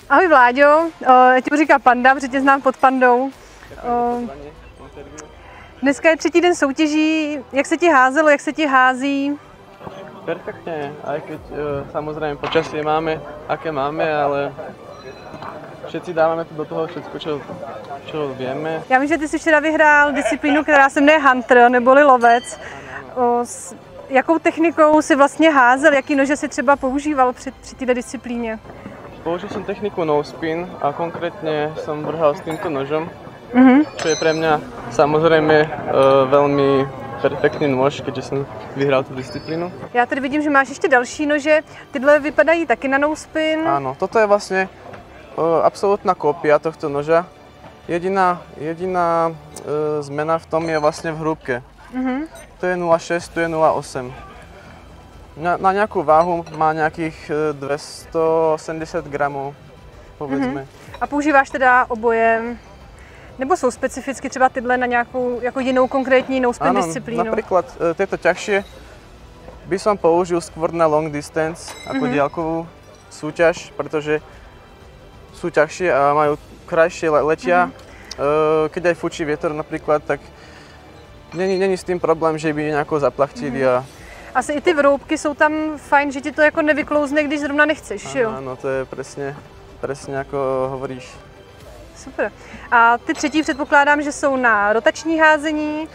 Ahoj Vláďo, já ti budu říkat Panda, protože tě znám pod Pandou. Dneska je třetí den soutěží, jak se ti házelo, jak se ti hází? Perfektne, aj keď samozrejme počasie máme, aké máme, ale všetci dáváme to do toho všetko, čo vieme. Já vím, že ty jsi včera vyhrál disciplínu, která se jmenuje Hunter, neboli lovec. S jakou technikou si vlastně házel, jaký nože si třeba používal při této disciplíně? Použil som techniku no spin a konkrétne som vrhal s týmto nožom, čo je pre mňa samozrejme veľmi perfektní nůž, když jsem vyhrál tu disciplínu. Já tady vidím, že máš ještě další nože. Tyhle vypadají taky na no spin. Áno, toto je vlastne absolútna kópia tohto noža. Jediná zmena v tom je vlastne v hrúbke. To je 0,6, tu je 0,8. Na nějakou váhu má nějakých 270 gramů, povedzme. A používáš teda oboje? Nebo jsou specificky třeba tyhle na nějakou jako jinou konkrétní no spin disciplínu? Napríklad tieto ťažšie by som použil skôr na long distance ako diaľkovú súťaž, pretože sú ťažšie a majú krajšie letia. Keď aj fučí vietor napríklad, tak není s tým problém, že by nejako zaplachtili. Asi i ty vroubky jsou tam fajn, že ti to jako nevyklouzne, když zrovna nechceš, jo? Áno, to je presne ako hovoríš. Super. A ty třetí předpokládám, že jsou na rotační házení.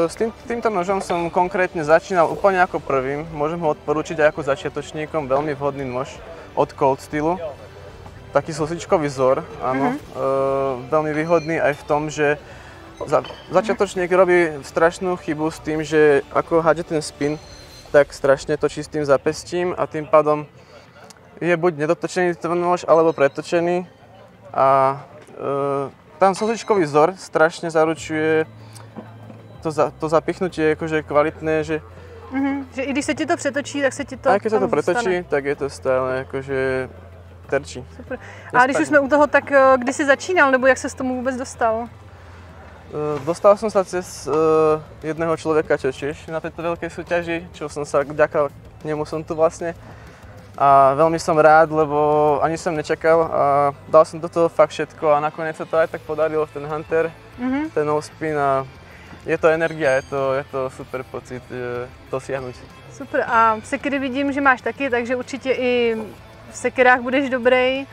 S týmto nožom som konkrétne začínal úplne ako prvým. Môžem ho odporučiť aj ako začiatočníkom, veľmi vhodný nož od Cold Steelu. Taký slzičkový vzor, áno. Veľmi výhodný aj v tom, že začiatočník robí strašnú chybu s tým, že ako hádže ten spin, tak strašne točí s tým zapestím a tým pádom je buď nedotočený ten nož, alebo pretočený. A ten slzičkový vzor strašne zaručuje to zapichnutie akože kvalitné, že... Že i když se ti to přetočí, tak se ti to aj keď sa to pretočí, zůstane. tak je to stále akože terčí. Super. A když už jsme u toho, tak kdy jsi začínal, nebo jak se s tomu vůbec dostal? Dostal som sa cez jedného človeka, čo tiež na tejto veľkej súťaži, čo som sa vďaka nemu som tu vlastne. A veľmi som rád, lebo ani som nečakal a dal som do toho fakt všetko a nakoniec sa to aj tak podarilo, ten Hunter, ten no spin a je to energia, je to super pocit dosiahnuť. Super. A sekery vidím, že máš taky, takže určitě i v sekerách budeš dobrý.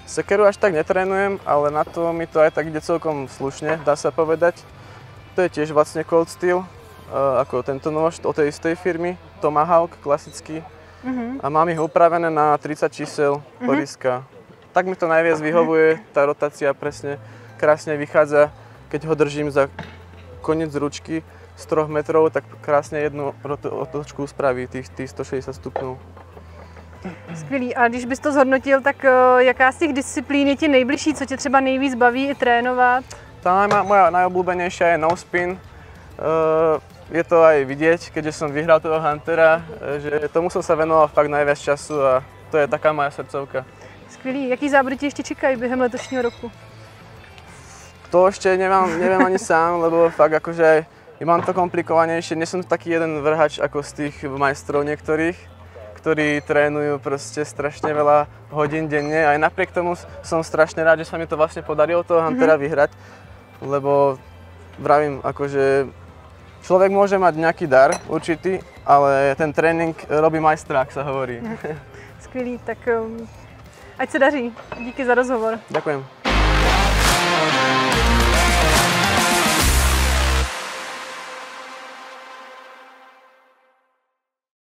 Sekeru až tak netrénujem, ale na to mi to aj tak ide celkom slušne, dá sa povedať. To je tiež vlastne Cold Steel, ako tento nôž od tej istej firmy, Tomahawk, klasický. A mám ich upravené na 30 čísel poriska. Tak mi to najviac vyhovuje, tá rotácia presne krásne vychádza. Keď ho držím za koniec ručky z 3 metrov, tak krásne jednu otočku spraví tých 160 stupňov. Skvělý. A když bys to zhodnotil, tak jaká z těch disciplín je ti nejbližší, co tě třeba nejvíc baví i trénovat? Tá moja najobľúbenejšia je no spin. Je to aj vidieť, keďže som vyhral toho Huntera, že tomu som sa venoval fakt najviac času a to je taká moja srdcovka. Skvělý. Jaký závody ti ještě čekají během letošního roku? To ešte neviem ani sám, lebo fakt akože aj mám to komplikovanejšie. Nie som taký jeden vrhač ako z tých majstrov niektorých, ktorí trénujú proste strašne veľa hodín denne. Aj napriek tomu som strašne rád, že sa mi to vlastne podarilo toho Huntera vyhrať, lebo vravím, akože človek môže mať nejaký dar určitý, ale ten trénink robí majstra, ak sa hovorí. Skvělý, tak ať se daří. Díky za rozhovor. Ďakujem.